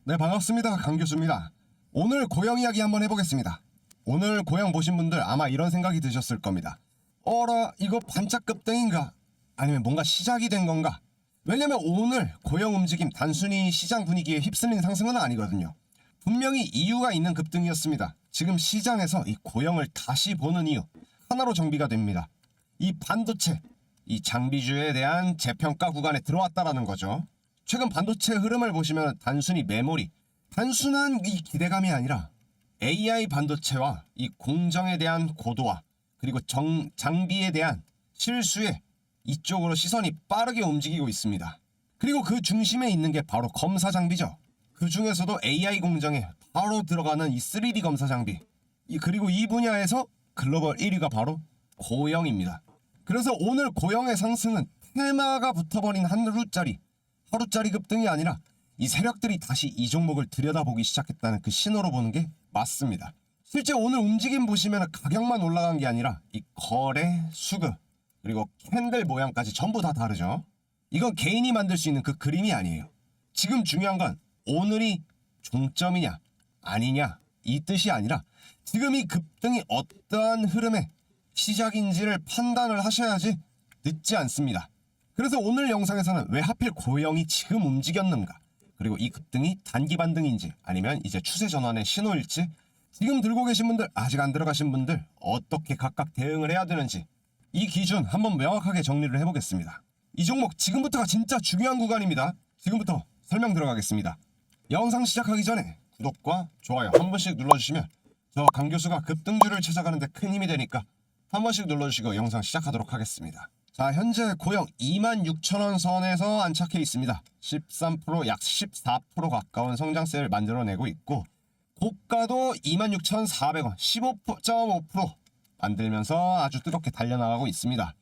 네, 반갑습니다. 강 교수입니다. 오늘 고영 이야기 한번 해보겠습니다. 오늘 고영 보신 분들 아마 이런 생각이 드셨을 겁니다. 어라, 이거 반짝 급등인가? 아니면 뭔가 시작이 된 건가? 왜냐면 오늘 고영 움직임 단순히 시장 분위기에 휩쓸린 상승은 아니거든요. 분명히 이유가 있는 급등이었습니다. 지금 시장에서 이 고영을 다시 보는 이유 하나로 정비가 됩니다. 이 반도체, 이 장비주에 대한 재평가 구간에 들어왔다라는 거죠. 최근 반도체 흐름을 보시면 단순히 메모리, 단순한 이 기대감이 아니라 AI 반도체와 이 공정에 대한 고도화, 그리고 장비에 대한 실수에 이쪽으로 시선이 빠르게 움직이고 있습니다. 그리고 그 중심에 있는 게 바로 검사 장비죠. 그 중에서도 AI 공정에 바로 들어가는 이 3D 검사 장비, 그리고 이 분야에서 글로벌 1위가 바로 고영입니다. 그래서 오늘 고영의 상승은 테마가 붙어버린 하루짜리 급등이 아니라 이 세력들이 다시 이 종목을 들여다보기 시작했다는 그 신호로 보는 게 맞습니다. 실제 오늘 움직임 보시면 가격만 올라간 게 아니라 이 거래, 수급, 그리고 캔들 모양까지 전부 다 다르죠. 이건 개인이 만들 수 있는 그 그림이 아니에요. 지금 중요한 건 오늘이 종점이냐 아니냐 이 뜻이 아니라 지금 이 급등이 어떠한 흐름의 시작인지를 판단을 하셔야지 늦지 않습니다. 그래서 오늘 영상에서는 왜 하필 고영이 지금 움직였는가, 그리고 이 급등이 단기 반등인지 아니면 이제 추세 전환의 신호일지, 지금 들고 계신 분들, 아직 안 들어가신 분들 어떻게 각각 대응을 해야 되는지 이 기준 한번 명확하게 정리를 해보겠습니다. 이 종목 지금부터가 진짜 중요한 구간입니다. 지금부터 설명 들어가겠습니다. 영상 시작하기 전에 구독과 좋아요 한 번씩 눌러주시면 저 강 교수가 급등주를 찾아가는 데 큰 힘이 되니까 한 번씩 눌러주시고 영상 시작하도록 하겠습니다. 자, 현재 고영 26,000원 선에서 안착해 있습니다. 13%, 약 14% 가까운 성장세를 만들어내고 있고, 고가도 26,400원, 15.5% 만들면서 아주 뜨겁게 달려나가고 있습니다.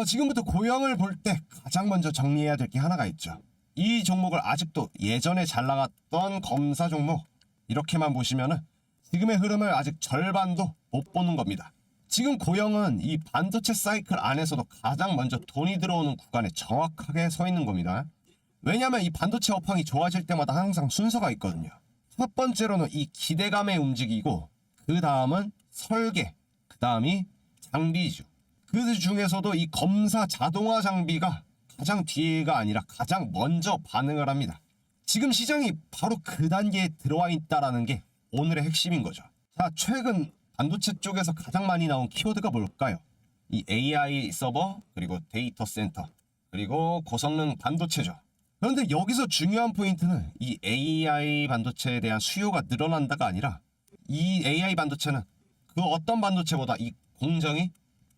지금부터 고영을 볼 때 가장 먼저 정리해야 될 게 하나가 있죠. 이 종목을 아직도 예전에 잘 나갔던 검사 종목 이렇게만 보시면은 지금의 흐름을 아직 절반도 못 보는 겁니다. 지금 고영은 이 반도체 사이클 안에서도 가장 먼저 돈이 들어오는 구간에 정확하게 서 있는 겁니다. 왜냐하면 이 반도체 업황이 좋아질 때마다 항상 순서가 있거든요. 첫 번째로는 이 기대감에 움직이고, 그 다음은 설계, 그 다음이 장비주. 그 중에서도 이 검사 자동화 장비가 가장 뒤가 아니라 가장 먼저 반응을 합니다. 지금 시장이 바로 그 단계에 들어와 있다는 게 오늘의 핵심인 거죠. 자, 최근 반도체 쪽에서 가장 많이 나온 키워드가 뭘까요? 이 AI 서버, 그리고 데이터 센터, 그리고 고성능 반도체죠. 그런데 여기서 중요한 포인트는 이 AI 반도체에 대한 수요가 늘어난다가 아니라, 이 AI 반도체는 그 어떤 반도체보다 이 공정이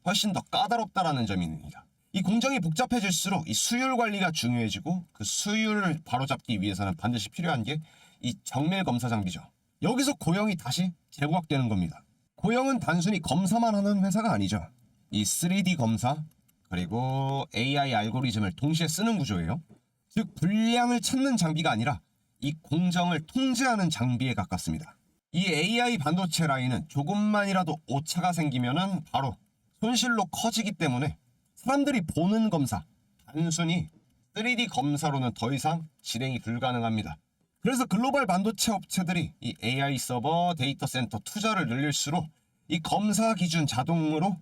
훨씬 더 까다롭다라는 점입니다. 이 공정이 복잡해질수록 이 수율 관리가 중요해지고, 그 수율을 바로잡기 위해서는 반드시 필요한 게 이 정밀 검사 장비죠. 여기서 고영이 다시 재부각되는 겁니다. 고영은 단순히 검사만 하는 회사가 아니죠. 이 3D 검사, 그리고 AI 알고리즘을 동시에 쓰는 구조예요. 즉, 불량을 찾는 장비가 아니라 이 공정을 통제하는 장비에 가깝습니다. 이 AI 반도체 라인은 조금만이라도 오차가 생기면은 바로 손실로 커지기 때문에 사람들이 보는 검사, 단순히 3D 검사로는 더 이상 진행이 불가능합니다. 그래서 글로벌 반도체 업체들이 이 AI 서버, 데이터 센터 투자를 늘릴수록 이 검사 기준 자동으로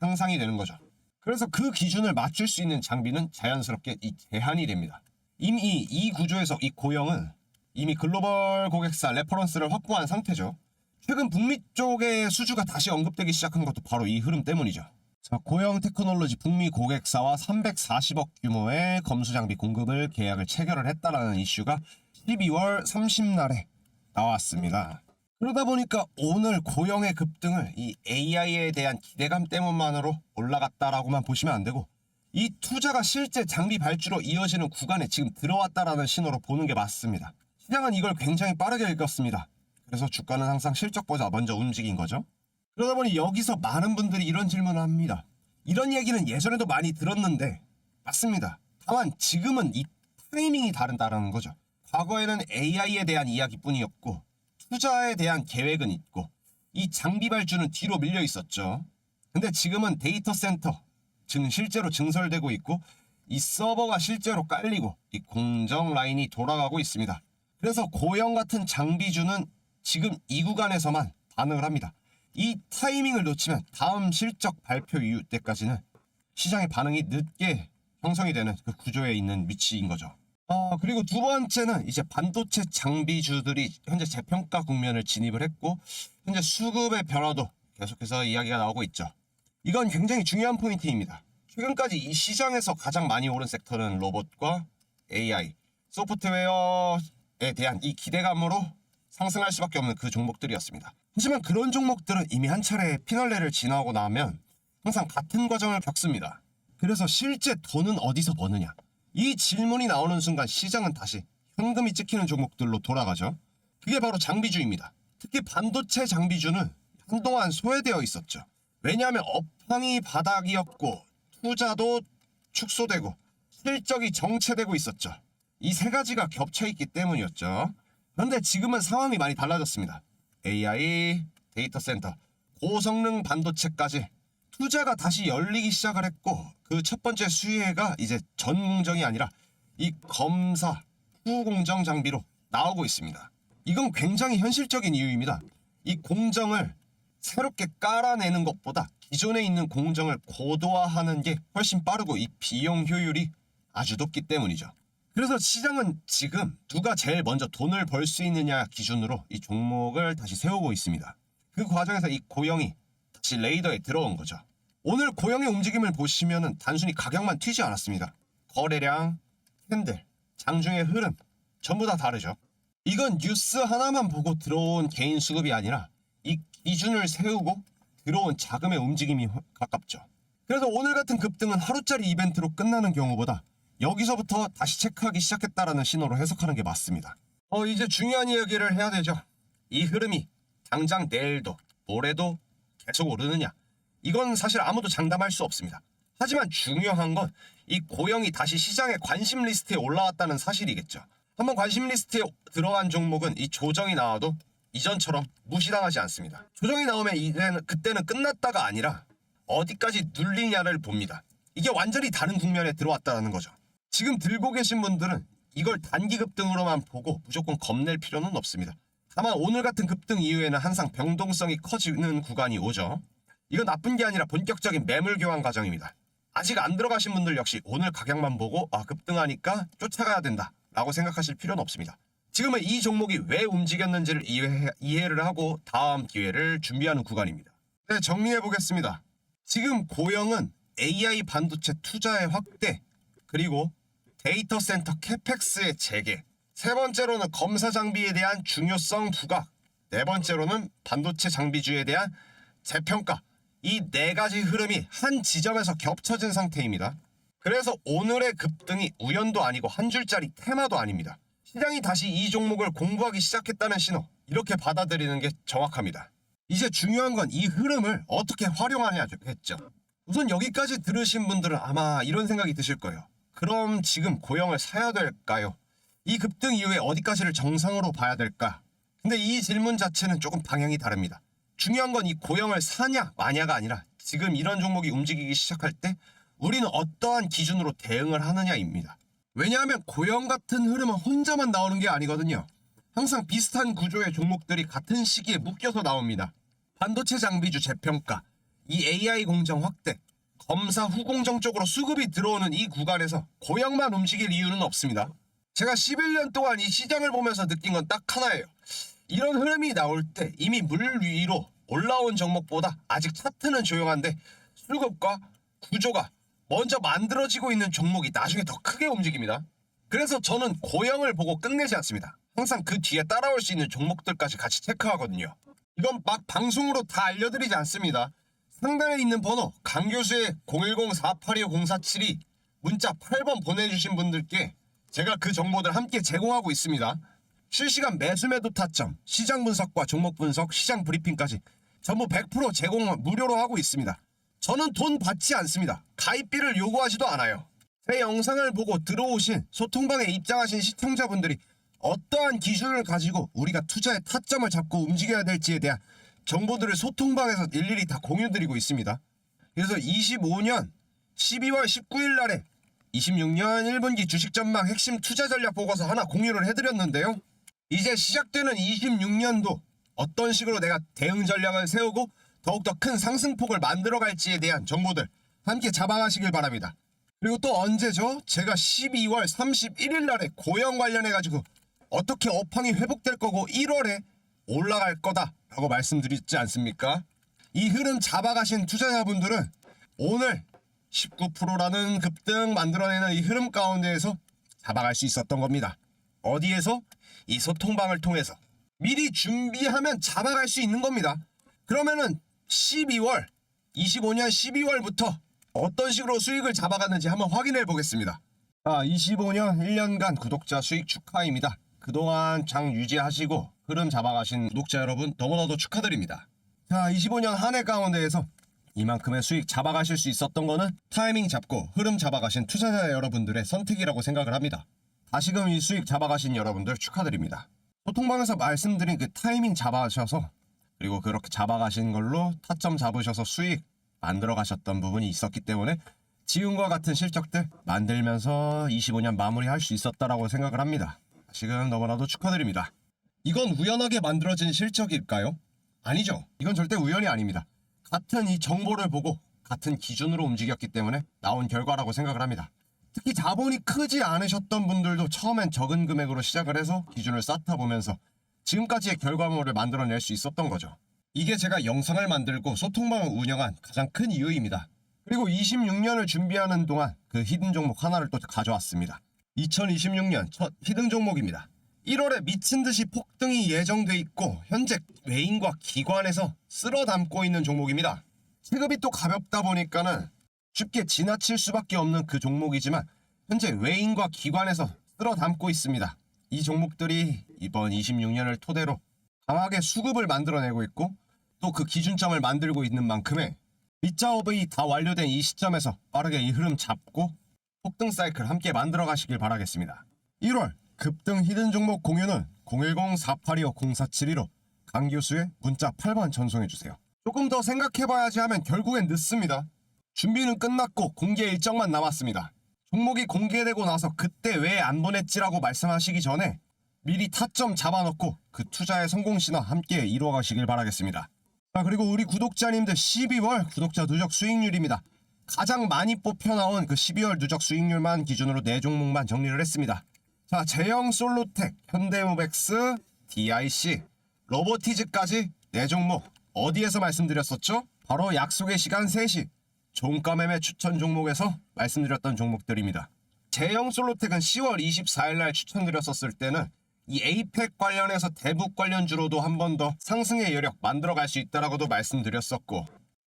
향상이 되는 거죠. 그래서 그 기준을 맞출 수 있는 장비는 자연스럽게 이 제한이 됩니다. 이미 이 구조에서 이 고영은 이미 글로벌 고객사 레퍼런스를 확보한 상태죠. 최근 북미 쪽의 수주가 다시 언급되기 시작한 것도 바로 이 흐름 때문이죠. 자, 고영 테크놀로지 북미 고객사와 340억 규모의 검수 장비 공급을 계약을 체결을 했다라는 이슈가 12월 30날에 나왔습니다. 그러다 보니까 오늘 고영의 급등을 이 AI에 대한 기대감 때문만으로 올라갔다라고만 보시면 안 되고, 이 투자가 실제 장비 발주로 이어지는 구간에 지금 들어왔다라는 신호로 보는 게 맞습니다. 시장은 이걸 굉장히 빠르게 읽었습니다. 그래서 주가는 항상 실적보다 먼저 움직인 거죠. 그러다 보니 여기서 많은 분들이 이런 질문을 합니다. 이런 얘기는 예전에도 많이 들었는데, 맞습니다. 다만 지금은 이 타이밍이 다르다는 거죠. 과거에는 AI에 대한 이야기뿐이었고 투자에 대한 계획은 있고 이 장비 발주는 뒤로 밀려 있었죠. 근데 지금은 데이터 센터 지금 실제로 증설되고 있고 이 서버가 실제로 깔리고 이 공정 라인이 돌아가고 있습니다. 그래서 고영 같은 장비주는 지금 이 구간에서만 반응을 합니다. 이 타이밍을 놓치면 다음 실적 발표 이후 때까지는 시장의 반응이 늦게 형성이 되는 그 구조에 있는 위치인 거죠. 그리고 두 번째는 이제 반도체 장비주들이 현재 재평가 국면을 진입을 했고 현재 수급의 변화도 계속해서 이야기가 나오고 있죠. 이건 굉장히 중요한 포인트입니다. 최근까지 이 시장에서 가장 많이 오른 섹터는 로봇과 AI, 소프트웨어에 대한 이 기대감으로 상승할 수밖에 없는 그 종목들이었습니다. 하지만 그런 종목들은 이미 한 차례 피널레를 지나고 나면 항상 같은 과정을 겪습니다. 그래서 실제 돈은 어디서 버느냐? 이 질문이 나오는 순간 시장은 다시 현금이 찍히는 종목들로 돌아가죠. 그게 바로 장비주입니다. 특히 반도체 장비주는 한동안 소외되어 있었죠. 왜냐하면 업황이 바닥이었고 투자도 축소되고 실적이 정체되고 있었죠. 이 세 가지가 겹쳐있기 때문이었죠. 그런데 지금은 상황이 많이 달라졌습니다. AI, 데이터 센터, 고성능 반도체까지 투자가 다시 열리기 시작을 했고 그 첫 번째 수혜가 이제 전 공정이 아니라 이 검사 후 공정 장비로 나오고 있습니다. 이건 굉장히 현실적인 이유입니다. 이 공정을 새롭게 깔아내는 것보다 기존에 있는 공정을 고도화하는 게 훨씬 빠르고 이 비용 효율이 아주 높기 때문이죠. 그래서 시장은 지금 누가 제일 먼저 돈을 벌 수 있느냐 기준으로 이 종목을 다시 세우고 있습니다. 그 과정에서 이 고영이 다시 레이더에 들어온 거죠. 오늘 고영의 움직임을 보시면은 단순히 가격만 튀지 않았습니다. 거래량, 캔들, 장중의 흐름 전부 다 다르죠. 이건 뉴스 하나만 보고 들어온 개인 수급이 아니라 이 기준을 세우고 들어온 자금의 움직임이 가깝죠. 그래서 오늘 같은 급등은 하루짜리 이벤트로 끝나는 경우보다 여기서부터 다시 체크하기 시작했다라는 신호로 해석하는 게 맞습니다. 이제 중요한 이야기를 해야 되죠. 이 흐름이 당장 내일도 모레도 계속 오르느냐? 이건 사실 아무도 장담할 수 없습니다. 하지만 중요한 건 이 고영이 다시 시장의 관심 리스트에 올라왔다는 사실이겠죠. 한번 관심 리스트에 들어간 종목은 이 조정이 나와도 이전처럼 무시당하지 않습니다. 조정이 나오면 그때는 끝났다가 아니라 어디까지 눌리냐를 봅니다. 이게 완전히 다른 국면에 들어왔다는 거죠. 지금 들고 계신 분들은 이걸 단기 급등으로만 보고 무조건 겁낼 필요는 없습니다. 다만 오늘 같은 급등 이후에는 항상 변동성이 커지는 구간이 오죠. 이건 나쁜 게 아니라 본격적인 매물 교환 과정입니다. 아직 안 들어가신 분들 역시 오늘 가격만 보고 급등하니까 쫓아가야 된다 라고 생각하실 필요는 없습니다. 지금은 이 종목이 왜 움직였는지를 이해를 하고 다음 기회를 준비하는 구간입니다. 네, 정리해 보겠습니다. 지금 고영은 AI 반도체 투자의 확대, 그리고 데이터 센터 캐펙스의 재개, 세 번째로는 검사 장비에 대한 중요성 부각, 네 번째로는 반도체 장비주에 대한 재평가, 이 네 가지 흐름이 한 지점에서 겹쳐진 상태입니다. 그래서 오늘의 급등이 우연도 아니고 한 줄짜리 테마도 아닙니다. 시장이 다시 이 종목을 공부하기 시작했다는 신호, 이렇게 받아들이는 게 정확합니다. 이제 중요한 건 이 흐름을 어떻게 활용하냐겠죠. 우선 여기까지 들으신 분들은 아마 이런 생각이 드실 거예요. 그럼 지금 고영을 사야 될까요? 이 급등 이후에 어디까지를 정상으로 봐야 될까? 근데 이 질문 자체는 조금 방향이 다릅니다. 중요한 건 이 고영을 사냐 마냐가 아니라 지금 이런 종목이 움직이기 시작할 때 우리는 어떠한 기준으로 대응을 하느냐입니다. 왜냐하면 고영 같은 흐름은 혼자만 나오는 게 아니거든요. 항상 비슷한 구조의 종목들이 같은 시기에 묶여서 나옵니다. 반도체 장비주 재평가, 이 AI 공정 확대, 검사 후공정 쪽으로 수급이 들어오는 이 구간에서 고영만 움직일 이유는 없습니다. 제가 11년 동안 이 시장을 보면서 느낀 건 딱 하나예요. 이런 흐름이 나올 때 이미 물 위로 올라온 종목보다 아직 차트는 조용한데 수급과 구조가 먼저 만들어지고 있는 종목이 나중에 더 크게 움직입니다. 그래서 저는 고영을 보고 끝내지 않습니다. 항상 그 뒤에 따라올 수 있는 종목들까지 같이 체크하거든요. 이건 막 방송으로 다 알려드리지 않습니다. 상단에 있는 번호 강교수의 010-4825-047이 문자 8번 보내주신 분들께 제가 그 정보들 함께 제공하고 있습니다. 실시간 매수매도 타점, 시장 분석과 종목 분석, 시장 브리핑까지 전부 100% 제공 무료로 하고 있습니다. 저는 돈 받지 않습니다. 가입비를 요구하지도 않아요. 제 영상을 보고 들어오신 소통방에 입장하신 시청자분들이 어떠한 기준을 가지고 우리가 투자의 타점을 잡고 움직여야 될지에 대한 정보들을 소통방에서 일일이 다 공유드리고 있습니다. 그래서 25년 12월 19일 날에 26년 1분기 주식 전망 핵심 투자 전략 보고서 하나 공유를 해드렸는데요. 이제 시작되는 26년도 어떤 식으로 내가 대응 전략을 세우고 더욱더 큰 상승폭을 만들어갈지에 대한 정보들 함께 잡아가시길 바랍니다. 그리고 또 언제죠? 제가 12월 31일 날에 고영 관련해가지고 어떻게 업황이 회복될 거고 1월에 올라갈 거다라고 말씀드렸지 않습니까? 이 흐름 잡아가신 투자자분들은 오늘 19%라는 급등 만들어내는 이 흐름 가운데에서 잡아갈 수 있었던 겁니다. 어디에서? 이 소통방을 통해서 미리 준비하면 잡아갈 수 있는 겁니다. 그러면은 25년 12월부터 어떤 식으로 수익을 잡아갔는지 한번 확인해 보겠습니다. 25년 1년간 구독자 수익 축하입니다. 그동안 장 유지하시고 흐름 잡아가신 구독자 여러분 너무나도 축하드립니다. 25년 한 해 가운데에서 이만큼의 수익 잡아가실 수 있었던 거는 타이밍 잡고 흐름 잡아가신 투자자 여러분들의 선택이라고 생각을 합니다. 다시금 이 수익 잡아가신 여러분들 축하드립니다. 소통방에서 말씀드린 그 타이밍 잡아가셔서 그리고 그렇게 잡아가신 걸로 타점 잡으셔서 수익 만들어 가셨던 부분이 있었기 때문에 지금과 같은 실적들 만들면서 25년 마무리할 수 있었다라고 생각을 합니다. 다시금 너무나도 축하드립니다. 이건 우연하게 만들어진 실적일까요? 아니죠. 이건 절대 우연이 아닙니다. 같은 이 정보를 보고 같은 기준으로 움직였기 때문에 나온 결과라고 생각을 합니다. 특히 자본이 크지 않으셨던 분들도 처음엔 적은 금액으로 시작을 해서 기준을 쌓다 보면서 지금까지의 결과물을 만들어낼 수 있었던 거죠. 이게 제가 영상을 만들고 소통방을 운영한 가장 큰 이유입니다. 그리고 26년을 준비하는 동안 그 히든 종목 하나를 또 가져왔습니다. 2026년 첫 히든 종목입니다. 1월에 미친듯이 폭등이 예정돼 있고 현재 외인과 기관에서 쓸어 담고 있는 종목입니다. 체급이 또 가볍다 보니까는 쉽게 지나칠 수밖에 없는 그 종목이지만 현재 외인과 기관에서 쓸어 담고 있습니다. 이 종목들이 이번 26년을 토대로 강하게 수급을 만들어내고 있고 또 그 기준점을 만들고 있는 만큼의 밑작업이 다 완료된 이 시점에서 빠르게 이 흐름 잡고 폭등 사이클 함께 만들어 가시길 바라겠습니다. 1월 급등 히든 종목 공유는 010-4825-0472로 강 교수의 문자 8번 전송해주세요. 조금 더 생각해봐야지 하면 결국엔 늦습니다. 준비는 끝났고 공개 일정만 남았습니다. 종목이 공개되고 나서 그때 왜 안 보냈지라고 말씀하시기 전에 미리 타점 잡아놓고 그 투자의 성공 신화 함께 이루어가시길 바라겠습니다. 그리고 우리 구독자님들 12월 구독자 누적 수익률입니다. 가장 많이 뽑혀나온 그 12월 누적 수익률만 기준으로 4종목만 정리를 했습니다. 제형 솔로텍, 현대모백스, DIC, 로보티즈까지 4종목 어디에서 말씀드렸었죠? 바로 약속의 시간 3시 종가 매매 추천 종목에서 말씀드렸던 종목들입니다. 제형 솔로텍은 10월 24일 날 추천드렸었을 때는 이 에이펙 관련해서 대북 관련주로도 한 번 더 상승의 여력 만들어갈 수 있다라고도 말씀드렸었고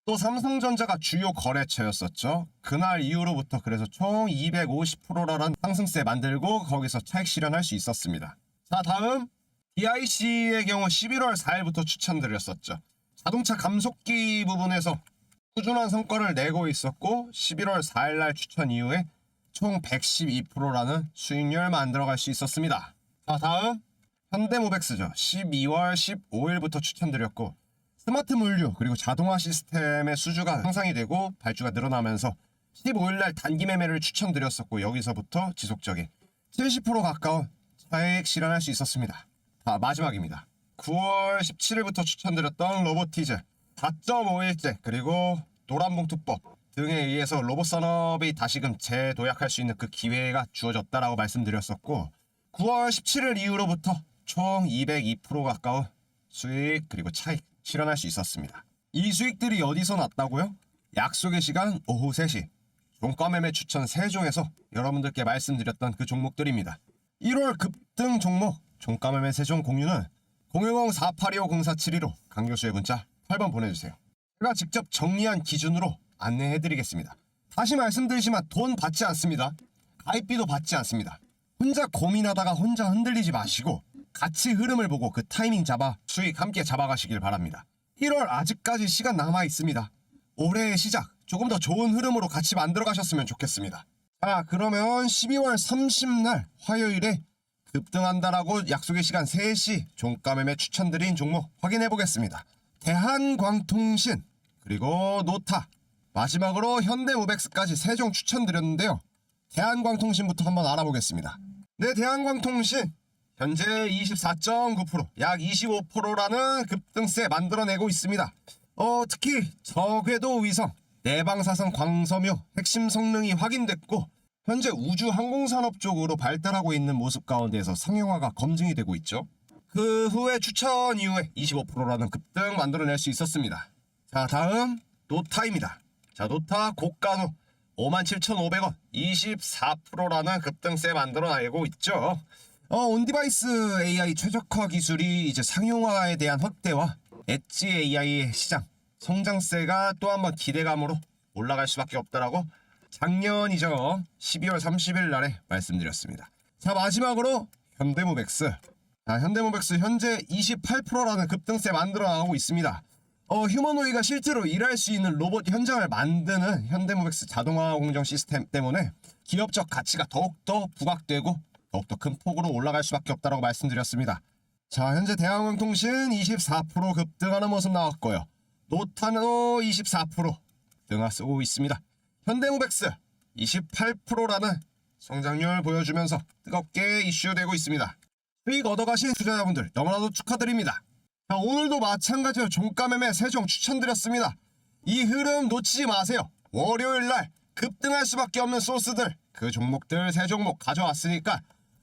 또 삼성전자가 주요 거래처였었죠. 그날 이후로부터 그래서 총 250%라는 상승세 만들고 거기서 차익 실현할 수 있었습니다. 다음 DIC의 경우 11월 4일부터 추천드렸었죠. 자동차 감속기 부분에서 꾸준한 성과를 내고 있었고 11월 4일 날 추천 이후에 총 112%라는 수익률 만들어갈 수 있었습니다. 다음 현대모백스죠. 12월 15일부터 추천드렸고 스마트 물류 그리고 자동화 시스템의 수주가 향상이 되고 발주가 늘어나면서 15일날 단기 매매를 추천드렸었고 여기서부터 지속적인 70% 가까운 차익 실현할 수 있었습니다. 마지막입니다. 9월 17일부터 추천드렸던 로보티즈 4.5일째 그리고 노란봉투법 등에 의해서 로봇 산업이 다시금 재도약할 수 있는 그 기회가 주어졌다라고 말씀드렸었고 9월 17일 이후로부터 총 202% 가까운 수익 그리고 차익 실현할 수 있었습니다. 이 수익들이 어디서 났다고요? 약속의 시간 오후 3시 종가 매매 추천 3종에서 여러분들께 말씀드렸던 그 종목들입니다. 1월 급등 종목 종가 매매 3종 공유는 010-4825-0472로 강 교수의 문자 8번 보내주세요. 제가 직접 정리한 기준으로 안내해드리겠습니다. 다시 말씀드리지만 돈 받지 않습니다. 가입비도 받지 않습니다. 혼자 고민하다가 혼자 흔들리지 마시고 같이 흐름을 보고 그 타이밍 잡아 수익 함께 잡아가시길 바랍니다. 1월 아직까지 시간 남아 있습니다. 올해의 시작 조금 더 좋은 흐름으로 같이 만들어 가셨으면 좋겠습니다. 그러면 12월 30날 화요일에 급등한다라고 약속의 시간 3시 종가 매매 추천드린 종목 확인해 보겠습니다. 대한광통신 그리고 노타 마지막으로 현대모백스까지 3종 추천드렸는데요. 대한광통신부터 한번 알아보겠습니다. 네, 대한광통신 현재 24.9%, 약 25%라는 급등세 만들어내고 있습니다. 특히 저궤도 위성, 내방사선 광섬유 핵심 성능이 확인됐고 현재 우주 항공산업 쪽으로 발달하고 있는 모습 가운데에서 상용화가 검증이 되고 있죠. 그 후에 추천 이후에 25%라는 급등 만들어낼 수 있었습니다. 자, 다음 노타입니다. 자, 노타 고가도 57,500원 24%라는 급등세 만들어내고 있죠. 온디바이스 AI 최적화 기술이 이제 상용화에 대한 확대와 엣지 AI의 시장 성장세가 또 한번 기대감으로 올라갈 수밖에 없다라고 작년이죠. 12월 30일 날에 말씀드렸습니다. 자, 마지막으로 현대모백스. 자, 현대모백스 현재 28%라는 급등세 만들어나가고 있습니다. 휴머노이가 실제로 일할 수 있는 로봇 현장을 만드는 현대모백스 자동화 공정 시스템 때문에 기업적 가치가 더욱더 부각되고 더욱더 큰 폭으로 올라갈 수밖에 없다고 말씀드렸습니다. 자, 현재 대한항공통신 24% 급등하는 모습 나왔고요. 노타노 24% 등하고 있습니다. 현대모백스 28%라는 성장률 보여주면서 뜨겁게 이슈되고 있습니다. 수익 얻어가신 투자자분들 너무나도 축하드립니다. 자, 오늘도 마찬가지로 종가매매 3종 추천드렸습니다. 이 흐름 놓치지 마세요. 월요일날 급등할 수밖에 없는 소스들, 그 종목들 3종목 가져왔으니까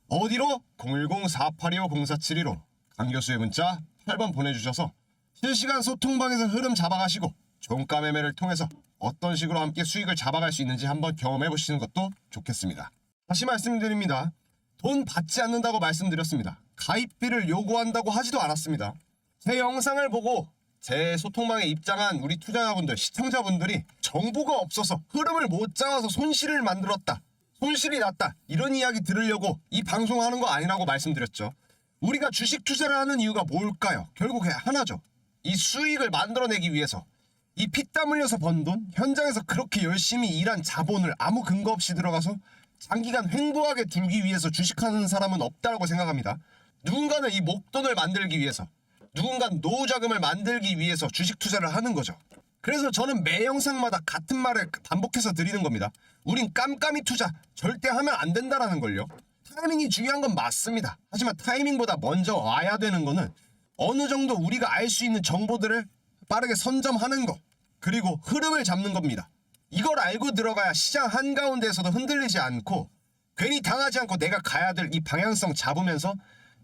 어디로? 010-4825-0472로 강교수의 문자 8번 보내주셔서 실시간 소통방에서 흐름 잡아가시고 종가매매를 통해서 어떤 식으로 함께 수익을 잡아갈 수 있는지 한번 경험해 보시는 것도 좋겠습니다. 다시 말씀드립니다. 돈 받지 않는다고 말씀드렸습니다. 가입비를 요구한다고 하지도 않았습니다. 제 영상을 보고 제 소통방에 입장한 우리 투자자분들, 시청자분들이 정보가 없어서 흐름을 못 잡아서 손실을 만들었다, 손실이 났다, 이런 이야기 들으려고 이 방송하는 거 아니라고 말씀드렸죠. 우리가 주식 투자를 하는 이유가 뭘까요? 결국 하나죠. 이 수익을 만들어내기 위해서, 이 피땀 흘려서 번 돈, 현장에서 그렇게 열심히 일한 자본을 아무 근거 없이 들어가서 장기간 횡보하게 두기 위해서 주식하는 사람은 없다고 생각합니다. 누군가는 이 목돈을 만들기 위해서, 누군가는 노후자금을 만들기 위해서 주식 투자를 하는 거죠. 그래서 저는 매 영상마다 같은 말을 반복해서 드리는 겁니다. 우린 깜깜이 투자 절대 하면 안 된다라는 걸요. 타이밍이 중요한 건 맞습니다. 하지만 타이밍보다 먼저 와야 되는 거는 어느 정도 우리가 알 수 있는 정보들을 빠르게 선점하는 거, 그리고 흐름을 잡는 겁니다. 이걸 알고 들어가야 시장 한가운데에서도 흔들리지 않고 괜히 당하지 않고 내가 가야 될 이 방향성 잡으면서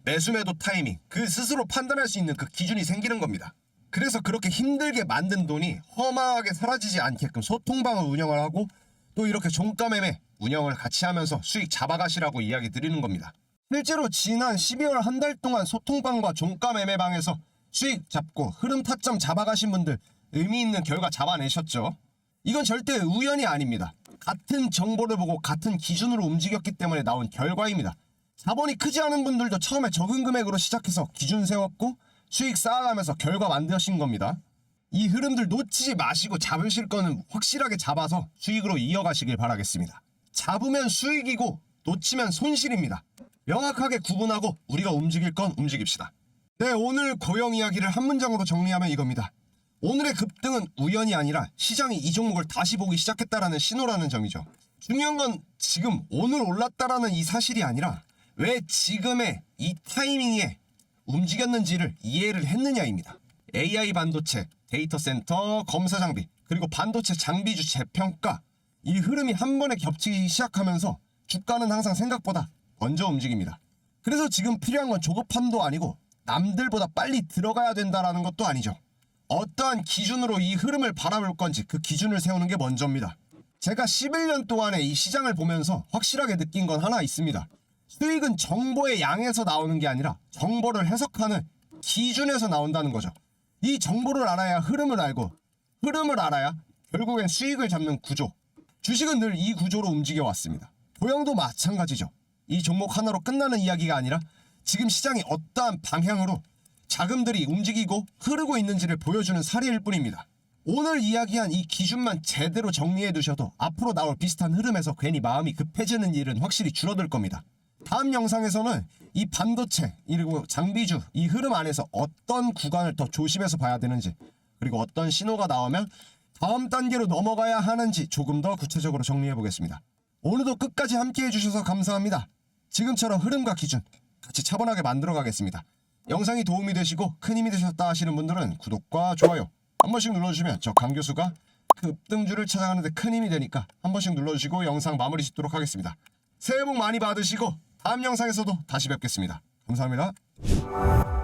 매수매도 타이밍, 그 스스로 판단할 수 있는 그 기준이 생기는 겁니다. 그래서 그렇게 힘들게 만든 돈이 허망하게 사라지지 않게끔 소통방을 운영을 하고 또 이렇게 종가매매 운영을 같이 하면서 수익 잡아가시라고 이야기 드리는 겁니다. 실제로 지난 12월 한 달 동안 소통방과 종가매매방에서 수익 잡고 흐름 타점 잡아가신 분들 의미 있는 결과 잡아내셨죠. 이건 절대 우연이 아닙니다. 같은 정보를 보고 같은 기준으로 움직였기 때문에 나온 결과입니다. 자본이 크지 않은 분들도 처음에 적은 금액으로 시작해서 기준 세웠고 수익 쌓아가면서 결과 만드신 겁니다. 이 흐름들 놓치지 마시고 잡으실 거는 확실하게 잡아서 수익으로 이어가시길 바라겠습니다. 잡으면 수익이고 놓치면 손실입니다. 명확하게 구분하고 우리가 움직일 건 움직입시다. 네, 오늘 고영 이야기를 한 문장으로 정리하면 이겁니다. 오늘의 급등은 우연이 아니라 시장이 이 종목을 다시 보기 시작했다라는 신호라는 점이죠. 중요한 건 지금 오늘 올랐다라는 이 사실이 아니라 왜 지금의 이 타이밍에 움직였는지를 이해를 했느냐입니다. AI 반도체, 데이터 센터, 검사 장비, 그리고 반도체 장비주 재평가, 이 흐름이 한 번에 겹치기 시작하면서 주가는 항상 생각보다 먼저 움직입니다. 그래서 지금 필요한 건 조급함도 아니고 남들보다 빨리 들어가야 된다라는 것도 아니죠. 어떠한 기준으로 이 흐름을 바라볼 건지 그 기준을 세우는 게 먼저입니다. 제가 11년 동안의 이 시장을 보면서 확실하게 느낀 건 하나 있습니다. 수익은 정보의 양에서 나오는 게 아니라 정보를 해석하는 기준에서 나온다는 거죠. 이 정보를 알아야 흐름을 알고, 흐름을 알아야 결국엔 수익을 잡는 구조. 주식은 늘 이 구조로 움직여 왔습니다. 고영도 마찬가지죠. 이 종목 하나로 끝나는 이야기가 아니라 지금 시장이 어떠한 방향으로 자금들이 움직이고 흐르고 있는지를 보여주는 사례일 뿐입니다. 오늘 이야기한 이 기준만 제대로 정리해 두셔도 앞으로 나올 비슷한 흐름에서 괜히 마음이 급해지는 일은 확실히 줄어들 겁니다. 다음 영상에서는 이 반도체 그리고 장비주 이 흐름 안에서 어떤 구간을 더 조심해서 봐야 되는지, 그리고 어떤 신호가 나오면 다음 단계로 넘어가야 하는지 조금 더 구체적으로 정리해 보겠습니다. 오늘도 끝까지 함께 해주셔서 감사합니다. 지금처럼 흐름과 기준, 같이 차분하게 만들어 가겠습니다. 영상이 도움이 되시고 큰 힘이 되셨다 하시는 분들은 구독과 좋아요 한 번씩 눌러주시면 저 강 교수가 급등주를 찾아가는 데 큰 힘이 되니까 한 번씩 눌러주시고 영상 마무리 짓도록 하겠습니다. 새해 복 많이 받으시고 다음 영상에서도 다시 뵙겠습니다. 감사합니다.